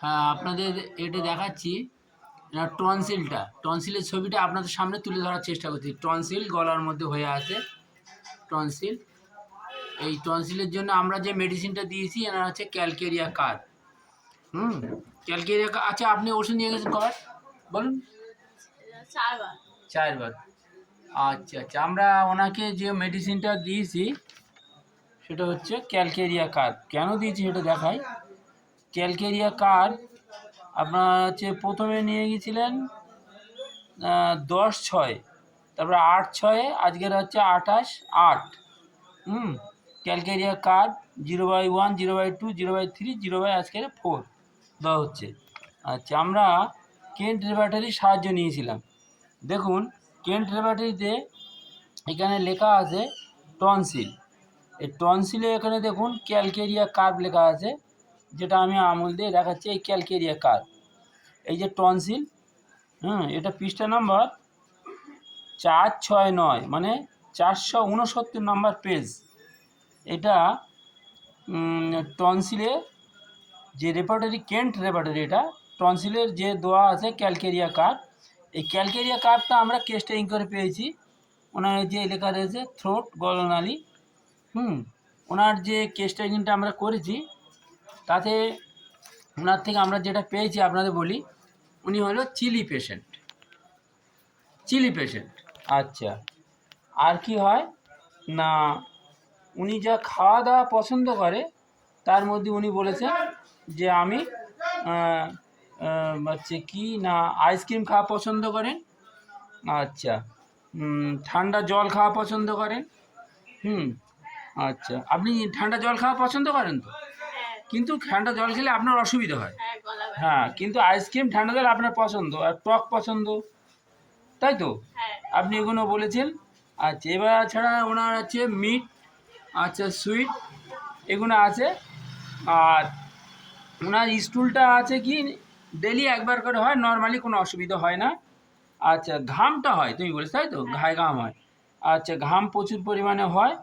হ্যাঁ, আপনাদের এটা দেখাচ্ছি। টনসিলের ছবিটা আপনাদের সামনে তুলে ধরার চেষ্টা করছি। টনসিল গলার মধ্যে হয়ে আছে, টনসিল। এই টনসিলের জন্য আমরা যে মেডিসিনটা দিয়েছি এনার হচ্ছে ক্যালকেরিয়া কার্প। ক্যালকেরিয়া। আচ্ছা, আপনি ওষুধ নিয়ে গেছেন কবার বলুন? 4বার। 4বার। আচ্ছা আচ্ছা, আমরা ওনাকে যে মেডিসিনটা দিয়েছি সেটা হচ্ছে ক্যালকেরিয়া কার্প। কেন দিয়েছি সেটা দেখাই। ক্যালকেরিয়া কার্প আপনার হচ্ছে প্রথমে নিয়ে গিয়েছিলেন 10/6, তারপরে 8/6, আজকের হচ্ছে 28/8। ক্যালকেরিয়া কার্প 0/1, 0/2, 0/3, 0/, আজকের 4 দেওয়া হচ্ছে। আচ্ছা, আমরা কেন্ট ল্যাবরেটরির সাহায্য নিয়েছিলাম। দেখুন, কেন্ট ল্যাবরেটরিতে এখানে লেখা আছে টনসিল। এই টনসিলে এখানে দেখুন ক্যালকেরিয়া কার্প লেখা আছে, যেটা আমি আঙুল দিয়ে দেখাচ্ছি। এই ক্যালকেরিয়া কার্প, এই যে টনসিল, এটা পৃষ্ঠা নম্বর 469, মানে 469 নম্বর পেজ। এটা টনসিলে যে রেপার্টরি, কেন্ট রেপার্টরি, এটা টনসিলের যে দোয়া আছে ক্যালকেরিয়া কার্প। এই ক্যালকেরিয়া কার্পটা আমরা কেস্টিং করে পেয়েছি। ওনার যে লেখা রয়েছে থ্রোট, গলনালী। ওনার যে কেস্টিংটা আমরা করেছি তাতে ওনার থেকে আমরা যেটা পেয়েছি আপনাদের বলি। উনি হলো চিলি পেশেন্ট। আচ্ছা, আর কি হয় না, উনি যা খাওয়া দাওয়া পছন্দ করে তার মধ্যে উনি বলেছেন যে আমি হচ্ছে কি না, আইসক্রিম খাওয়া পছন্দ করেন। আচ্ছা, ঠান্ডা জল খাওয়া পছন্দ করেন। আচ্ছা, আপনি ঠান্ডা জল খাওয়া পছন্দ করেন তো? কিন্তু ঠান্ডা জল খেলে আপনার অসুবিধা হয়। হ্যাঁ, কিন্তু আইসক্রিম, ঠান্ডা জল আপনার পছন্দ, আর টক পছন্দ, তাই তো? আপনি এগুলো বলেছেন। আচ্ছা, এবার ছাড়া ওনার আছে মিট, আচ্ছা সুইট, এগুলো আছে। আর ওনার স্টুলটা আছে কি ডেলি একবার করে হয়, নর্মালি কোনো অসুবিধা হয় না। আচ্ছা, ঘামটা হয় তুমি বলেছ, তাই তো? ঘাম হয়। আচ্ছা, ঘাম প্রচুর পরিমাণে হয়।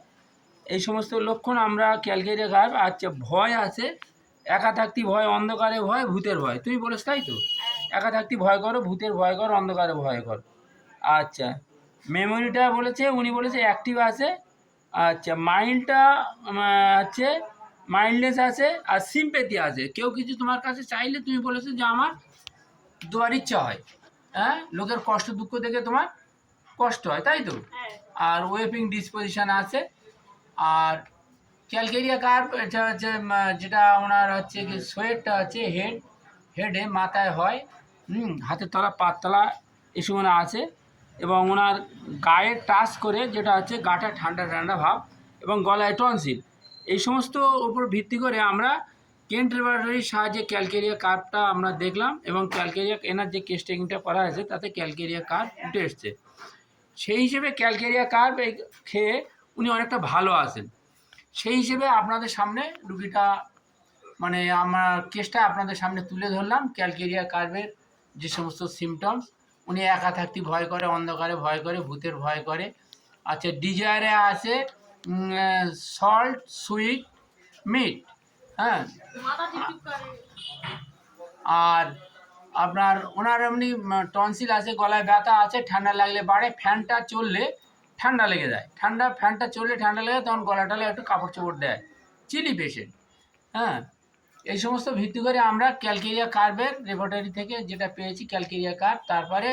এই সমস্ত লক্ষণ আমরা ক্যালকেরিয়া কার্প। আচ্ছা, ভয় আছে, একা থাকতে ভয়, অন্ধকারে ভয়, ভূতের ভয়, তুমি বলেছ, তাই তো? একা থাকতে ভয় করো, ভূতের ভয় করো, অন্ধকারে ভয় করো। আচ্ছা, মেমোরিটা বলেছে, উনি বলেছে অ্যাক্টিভ আছে। আচ্ছা, মাইন্ডটা হচ্ছে মাইন্ডলেস আছে, আর সিম্পেথি আছে। কেউ কিছু তোমার কাছে চাইলে তুমি বলেছো যে আমার দেওয়ার ইচ্ছা হয়। লোকের কষ্ট দুঃখ দেখে তোমার কষ্ট হয়, তাই তো? আর ওয়েপিং ডিসপোজিশন আছে। আর ক্যালকেরিয়া কার্প এটা হচ্ছে যেটা ওনার হচ্ছে কি সোয়েটটা হচ্ছে হেডে, মাথায় হয়, হাতের তলা, পাততলা, এসব আছে। এবং ওনার গায়ে টাচ করে যেটা হচ্ছে গাটা ঠান্ডা ঠান্ডা ভাব, এবং গলায় টনসিল। এই সমস্ত উপর ভিত্তি করে আমরা কেন্ট ল্যাবরেটরির সাহায্যে ক্যালকেরিয়া কার্পটা আমরা দেখলাম, এবং ক্যালকেরিয়া এনার যে কেস্টিংটা করা হয়েছে তাতে ক্যালকেরিয়া কার্প উঠে এসছে। সেই হিসেবে ক্যালকেরিয়া কার্প খেয়ে উনি অনেকটা ভালো আছেন। সেই হিসেবে আপনাদের সামনে রুগীটা, মানে আমার কেসটা আপনাদের সামনে তুলে ধরলাম। ক্যালকেরিয়া কার্পের যে সমস্ত সিমটমস, উনি একা থাকতে ভয় করে, অন্ধকারে ভয় করে, ভূতের ভয় করে। আচ্ছা, ডিজায়ারে আছে সল্ট, সুইট, মিট। হ্যাঁ, আর আপনার ওনার এমনি টনসিল আছে, গলায় ব্যথা আছে, ঠান্ডা লাগলে বাড়ে, ফ্যানটা চললে ঠান্ডা লেগে যায়, ফ্যানটা চললে ঠান্ডা লেগে তখন গলাটালে একটু কাপড় চোপড় দেয়। Chilli patient. হ্যাঁ, এই সমস্ত ভিত্তি করে আমরা ক্যালকেরিয়া কার্পের ল্যাবরেটরি থেকে যেটা পেয়েছি ক্যালকেরিয়া কার্প, তারপরে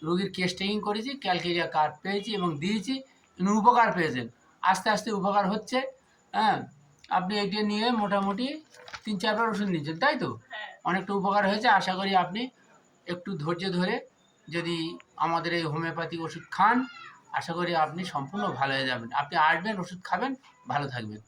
রোগীর কেস টেকিং করেছি, ক্যালকেরিয়া কার্প পেয়েছি এবং দিয়েছি। উনি উপকার পেয়েছেন, আস্তে আস্তে উপকার হচ্ছে। আপনি এইটা নিয়ে মোটামুটি 3-4বার ওষুধ নিচ্ছেন, তাই তো? অনেকটা উপকার হয়েছে। আশা করি আপনি একটু ধৈর্য ধরে যদি আমাদের এই হোমিওপ্যাথি ওষুধ খান, আশা করি আপনি সম্পূর্ণ ভালো হয়ে যাবেন। আপনি আসবেন, ওষুধ খাবেন, ভালো থাকবেন।